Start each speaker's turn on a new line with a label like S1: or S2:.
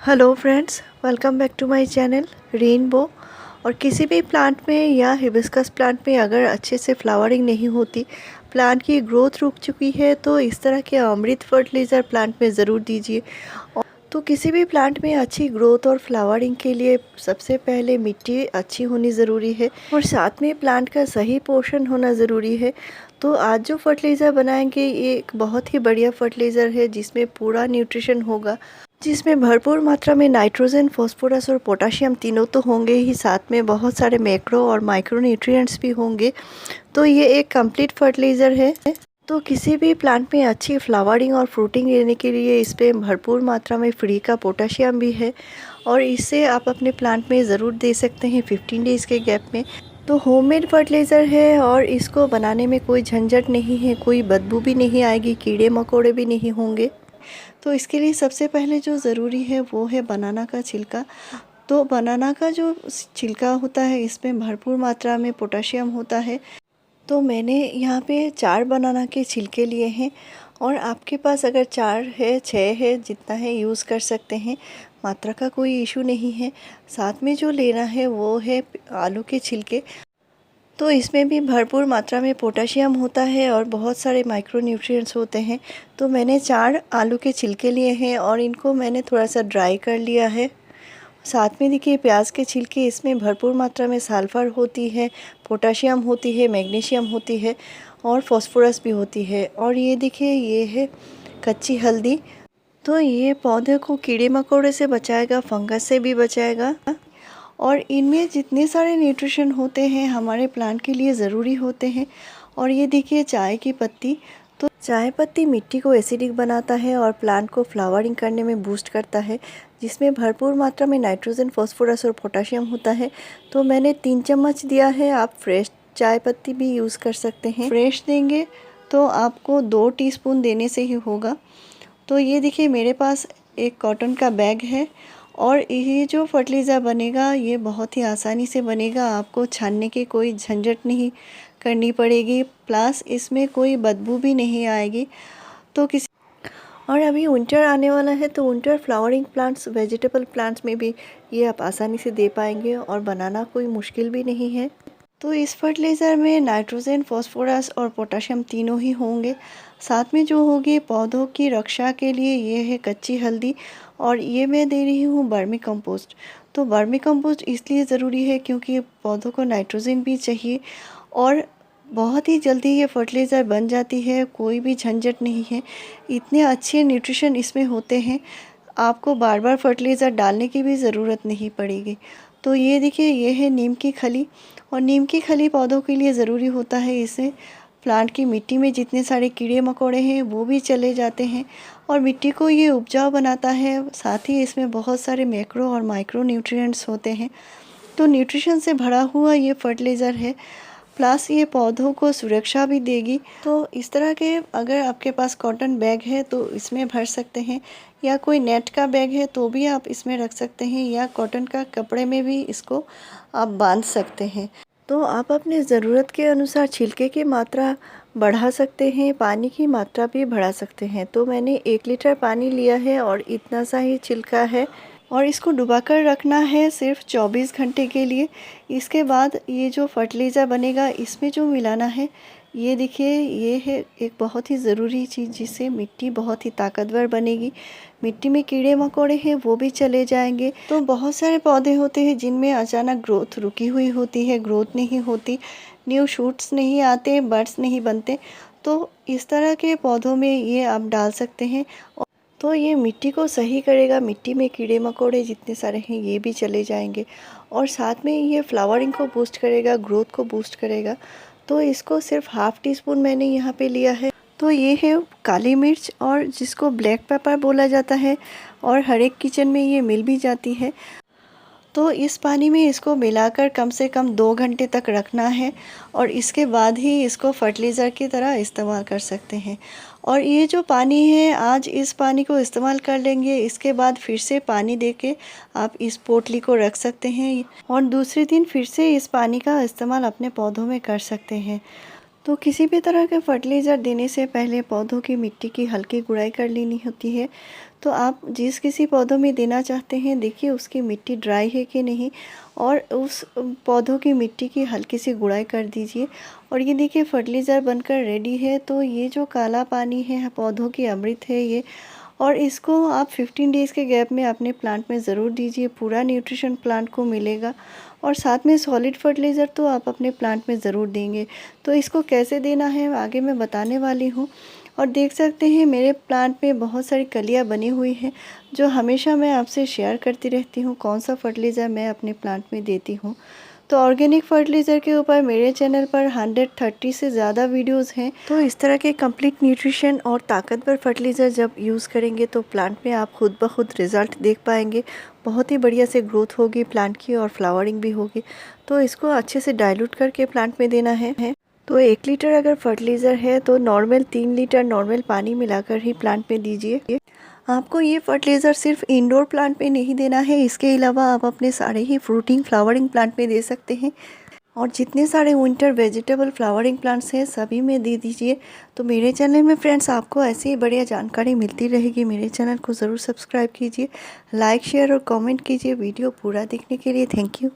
S1: Hello friends, welcome back to my channel Rainbow. और किसी भी प्लांट में या हिबिस्कस प्लांट में अगर अच्छे से फ्लावरिंग नहीं होती, प्लांट की ग्रोथ रुक चुकी है, तो इस तरह के अमृत फर्टिलाइज़र प्लांट में ज़रूर दीजिए। तो किसी भी प्लांट में अच्छी ग्रोथ और फ्लावरिंग के लिए सबसे पहले मिट्टी अच्छी होनी ज़रूरी है और साथ में प्लांट का सही पोषण होना ज़रूरी है। तो आज जो फर्टिलाइज़र बनाएंगे ये एक बहुत ही बढ़िया फर्टिलाइज़र है जिसमें पूरा न्यूट्रिशन होगा, जिसमें भरपूर मात्रा में नाइट्रोजन, फास्फोरस और पोटाशियम तीनों तो होंगे ही, साथ में बहुत सारे मैक्रो और माइक्रो न्यूट्रिएंट्स भी होंगे। तो ये एक कंप्लीट फर्टिलाइज़र है। तो किसी भी प्लांट में अच्छी फ्लावरिंग और फ्रूटिंग लेने के लिए इस पर भरपूर मात्रा में फ्री का पोटाशियम भी है और इससे आप अपने प्लांट में ज़रूर दे सकते हैं 15 डेज़ के गैप में। तो होममेड फर्टिलाइज़र है और इसको बनाने में कोई झंझट नहीं है, कोई बदबू भी नहीं आएगी, कीड़े मकोड़े भी नहीं होंगे। तो इसके लिए सबसे पहले जो ज़रूरी है वो है बनाना का छिलका। तो बनाना का जो छिलका होता है इसमें भरपूर मात्रा में पोटाशियम होता है। तो मैंने यहाँ पे 4 बनाना के छिलके लिए हैं और आपके पास अगर 4 है, 6 है, जितना है यूज़ कर सकते हैं, मात्रा का कोई इशू नहीं है। साथ में जो लेना है वो है आलू के छिलके। तो इसमें भी भरपूर मात्रा में पोटाशियम होता है और बहुत सारे माइक्रो न्यूट्रिएंट्स होते हैं। तो मैंने 4 आलू के छिलके लिए हैं और इनको मैंने थोड़ा सा ड्राई कर लिया है। साथ में देखिए प्याज के छिलके, इसमें भरपूर मात्रा में सल्फर होती है, पोटाशियम होती है, मैग्नीशियम होती है और फास्फोरस भी होती है। और ये देखिए ये है कच्ची हल्दी। तो ये पौधे को कीड़े मकोड़े से बचाएगा, फंगस से भी बचाएगा और इनमें जितने सारे न्यूट्रिशन होते हैं हमारे प्लांट के लिए ज़रूरी होते हैं। और ये देखिए चाय की पत्ती। तो चाय पत्ती मिट्टी को एसिडिक बनाता है और प्लांट को फ्लावरिंग करने में बूस्ट करता है, जिसमें भरपूर मात्रा में नाइट्रोजन, फास्फोरस और पोटाशियम होता है। तो मैंने 3 चम्मच दिया है। आप फ्रेश चाय पत्ती भी यूज़ कर सकते हैं। फ्रेश देंगे तो आपको 2 टीस्पून देने से ही होगा। तो ये देखिए मेरे पास एक कॉटन का बैग है और ये जो फर्टिलाइज़र बनेगा ये बहुत ही आसानी से बनेगा, आपको छानने की कोई झंझट नहीं करनी पड़ेगी, प्लस इसमें कोई बदबू भी नहीं आएगी। तो किसी और अभी विंटर आने वाला है तो winter flowering plants, vegetable plants में भी ये आप आसानी से दे पाएंगे और बनाना कोई मुश्किल भी नहीं है। तो इस फर्टिलाइज़र में नाइट्रोजन, फास्फोरस और पोटाशियम तीनों ही होंगे। साथ में जो होगी पौधों की रक्षा के लिए ये है कच्ची हल्दी और ये मैं दे रही हूँ वर्मी कंपोस्ट। तो वर्मी कंपोस्ट इसलिए ज़रूरी है क्योंकि पौधों को नाइट्रोजन भी चाहिए और बहुत ही जल्दी ये फर्टिलाइज़र बन जाती है, कोई भी झंझट नहीं है। इतने अच्छे न्यूट्रिशन इसमें होते हैं, आपको बार बार फर्टिलाइज़र डालने की भी ज़रूरत नहीं पड़ेगी। तो ये देखिए ये है नीम की खली और नीम की खली पौधों के लिए ज़रूरी होता है। इससे प्लांट की मिट्टी में जितने सारे कीड़े मकोड़े हैं वो भी चले जाते हैं और मिट्टी को ये उपजाऊ बनाता है। साथ ही इसमें बहुत सारे मैक्रो और माइक्रो न्यूट्रिएंट्स होते हैं। तो न्यूट्रिशन से भरा हुआ ये फर्टिलाइज़र है, प्लस ये पौधों को सुरक्षा भी देगी। तो इस तरह के अगर आपके पास कॉटन बैग है तो इसमें भर सकते हैं, या कोई नेट का बैग है तो भी आप इसमें रख सकते हैं, या कॉटन का कपड़े में भी इसको आप बांध सकते हैं। तो आप अपने ज़रूरत के अनुसार छिलके की मात्रा बढ़ा सकते हैं, पानी की मात्रा भी बढ़ा सकते हैं। तो मैंने 1 लीटर पानी लिया है और इतना सा ही छिलका है और इसको डुबाकर रखना है सिर्फ 24 घंटे के लिए। इसके बाद ये जो फर्टिलाइज़र बनेगा इसमें जो मिलाना है, ये देखिए ये है एक बहुत ही ज़रूरी चीज़ जिससे मिट्टी बहुत ही ताकतवर बनेगी। मिट्टी में कीड़े मकोड़े हैं वो भी चले जाएंगे। तो बहुत सारे पौधे होते हैं जिनमें अचानक ग्रोथ रुकी हुई होती है, ग्रोथ नहीं होती, न्यू शूट्स नहीं आते, बड्स नहीं बनते। तो इस तरह के पौधों में ये आप डाल सकते हैं। तो ये मिट्टी को सही करेगा, मिट्टी में कीड़े मकोड़े जितने सारे हैं ये भी चले जाएंगे और साथ में ये फ्लावरिंग को बूस्ट करेगा, ग्रोथ को बूस्ट करेगा। तो इसको सिर्फ हाफ़ टी स्पून मैंने यहाँ पे लिया है। तो ये है काली मिर्च और जिसको ब्लैक पेपर बोला जाता है और हर एक किचन में ये मिल भी जाती है। तो इस पानी में इसको मिलाकर कम से कम 2 घंटे तक रखना है और इसके बाद ही इसको फर्टिलाइज़र की तरह इस्तेमाल कर सकते हैं। और ये जो पानी है आज इस पानी को इस्तेमाल कर लेंगे, इसके बाद फिर से पानी देके आप इस पोटली को रख सकते हैं और दूसरे दिन फिर से इस पानी का इस्तेमाल अपने पौधों में कर सकते हैं। तो किसी भी तरह के फर्टिलाइज़र देने से पहले पौधों की मिट्टी की हल्की गुड़ाई कर लेनी होती है। तो आप जिस किसी पौधों में देना चाहते हैं देखिए उसकी मिट्टी ड्राई है कि नहीं, और उस पौधों की मिट्टी की हल्की सी गुड़ाई कर दीजिए। और ये देखिए फर्टिलाइज़र बनकर रेडी है। तो ये जो काला पानी है पौधों की अमृत है ये, और इसको आप 15 डेज़ के गैप में अपने प्लांट में ज़रूर दीजिए। पूरा न्यूट्रिशन प्लांट को मिलेगा, और साथ में सॉलिड फर्टिलाइज़र तो आप अपने प्लांट में ज़रूर देंगे। तो इसको कैसे देना है आगे मैं बताने वाली हूँ। और देख सकते हैं मेरे प्लांट में बहुत सारी कलियाँ बनी हुई हैं, जो हमेशा मैं आपसे शेयर करती रहती हूँ कौन सा फर्टिलाइज़र मैं अपने प्लांट में देती हूँ। तो ऑर्गेनिक फर्टिलाइज़र के ऊपर मेरे चैनल पर 130 से ज़्यादा वीडियोस हैं। तो इस तरह के कंप्लीट न्यूट्रिशन और ताकतवर फर्टिलाइज़र जब यूज़ करेंगे तो प्लांट में आप खुद ब खुद रिज़ल्ट देख पाएंगे। बहुत ही बढ़िया से ग्रोथ होगी प्लांट की, और फ्लावरिंग भी होगी। तो इसको अच्छे से डाइल्यूट करके प्लांट में देना है। तो 1 लीटर अगर फर्टिलाइज़र है तो नॉर्मल 3 लीटर नॉर्मल पानी मिलाकर ही प्लांट में दीजिए। आपको ये फर्टिलाइज़र सिर्फ इंडोर प्लांट में नहीं देना है, इसके अलावा आप अपने सारे ही फ्रूटिंग फ्लावरिंग प्लांट में दे सकते हैं। और जितने सारे विंटर वेजिटेबल फ्लावरिंग प्लांट्स हैं सभी में दे दीजिए। तो मेरे चैनल में फ्रेंड्स आपको ऐसी ही बढ़िया जानकारी मिलती रहेगी। मेरे चैनल को ज़रूर सब्सक्राइब कीजिए, लाइक शेयर और कमेंट कीजिए। वीडियो पूरा देखने के लिए थैंक यू।